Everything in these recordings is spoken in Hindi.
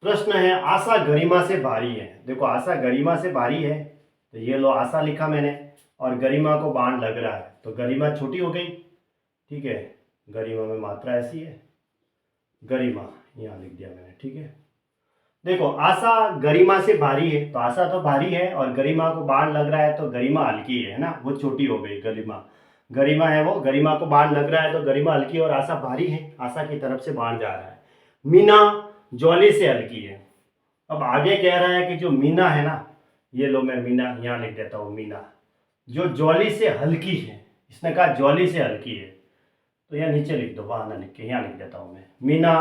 प्रश्न है आशा गरिमा से भारी है। देखो आशा गरिमा से भारी है तो ये लो आशा लिखा मैंने, और गरिमा को बाण लग रहा है तो गरिमा छोटी हो गई। ठीक है, गरिमा में मात्रा ऐसी है, गरिमा यहाँ लिख दिया मैंने। ठीक है, देखो आशा गरिमा से भारी है तो आशा तो भारी है, और गरिमा को बाण लग रहा है तो गरिमा हल्की है ना, वो छोटी हो गई। गरिमा गरिमा है वो, गरिमा को बाण लग रहा है तो गरिमा हल्की है, और आशा भारी है, आशा की तरफ से बाण जा रहा है। मीना ज्वाली से हल्की है। अब आगे कह रहा है कि जो मीना है ना, ये लो मैं मीना यहाँ लिख देता हूँ, मीना जो ज्वाली से हल्की है, इसने कहा ज्वाली से हल्की है तो यहाँ नीचे लिख दो, वहां ना लिख के यहाँ लिख देता हूँ मैं। मीना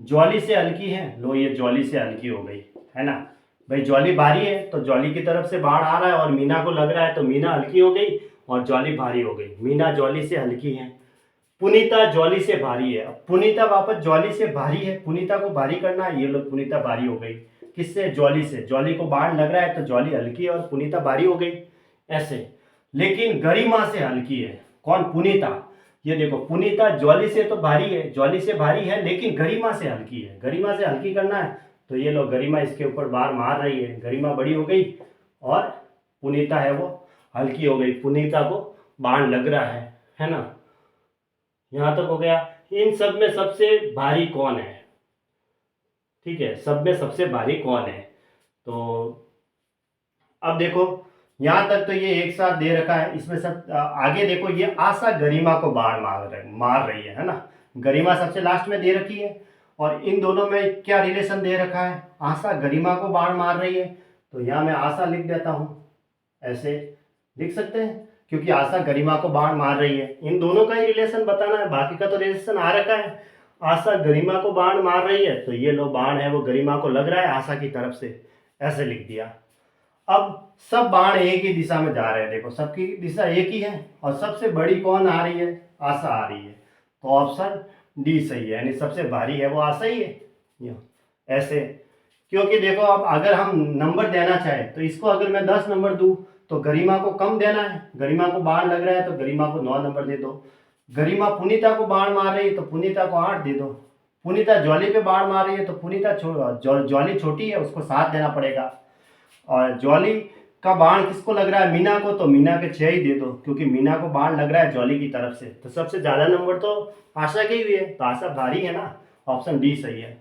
ज्वाली से हल्की है, लो ये ज्वाली से हल्की हो गई, है ना भाई। ज्वाली भारी है तो ज्वाली की तरफ से बाढ़ आ रहा है, और मीना को लग रहा है तो मीना हल्की हो गई और ज्वाली भारी हो गई। मीना ज्वाली से हल्की है। पुनीता ज्वाली से भारी है। अब पुनीता वापस ज्वाली से भारी है, पुनीता को भारी करना है, ये लो पुनीता भारी हो गई। किससे? ज्वाली से। ज्वाली को बाढ़ लग रहा है तो ज्वाली हल्की है और पुनीता भारी हो गई, ऐसे। लेकिन गरिमा से हल्की है। कौन? पुनीता। ये देखो पुनीता ज्वाली से तो भारी है, ज्वाली से भारी है, लेकिन गरिमा से हल्की है। गरिमा से हल्की करना है तो ये लो गरिमा इसके ऊपर बार मार रही है, गरिमा बड़ी हो गई और पुनीता है वो हल्की हो गई। पुनीता को बाण लग रहा है ना। यहां तक हो गया। इन सब में सबसे भारी कौन है? ठीक है, सब में सबसे भारी कौन है? तो अब देखो यहां तक तो ये एक साथ दे रखा है, इसमें सब आगे देखो ये आशा गरिमा को बाण मार रही है ना। गरिमा सबसे लास्ट में दे रखी है, और इन दोनों में क्या रिलेशन दे रखा है? आशा गरिमा को बाण मार रही है, तो यहाँ मैं आशा लिख देता हूं, ऐसे लिख सकते हैं, क्योंकि आशा गरिमा को बाण मार रही है। इन दोनों का ही रिलेशन बताना है, बाकी का तो रिलेशन आ रखा है। आशा गरिमा को बाण मार रही है तो ये लो बाण है वो गरिमा को लग रहा है आशा की तरफ से, ऐसे लिख दिया। अब सब बाण एक ही दिशा में जा रहे हैं, देखो सबकी दिशा एक ही है, और सबसे बड़ी कौन आ रही है? आशा आ रही है, तो ऑप्शन डी सही है, यानी सबसे भारी है वो आशा ही है, ऐसे। क्योंकि देखो अब अगर हम नंबर देना चाहें तो इसको अगर मैं 10 नंबर दूं तो गरिमा को कम देना है, गरिमा को बाण लग रहा है तो गरिमा को 9 नंबर दे दो। गरिमा पुनीता को बाण मार रही है तो पुनीता को 8 दे दो। पुनीता ज्वाली पे बाण मार रही है तो पुनीता ज्वाली छोटी है, उसको 7 देना पड़ेगा। और ज्वाली का बाण किसको लग रहा है? मीना को, तो मीना के 6 ही दे दो, क्योंकि मीना को बाण लग रहा है ज्वाली की तरफ से। तो सबसे ज्यादा नंबर तो आशा के ही है, तो आशा भारी है ना, ऑप्शन डी सही है।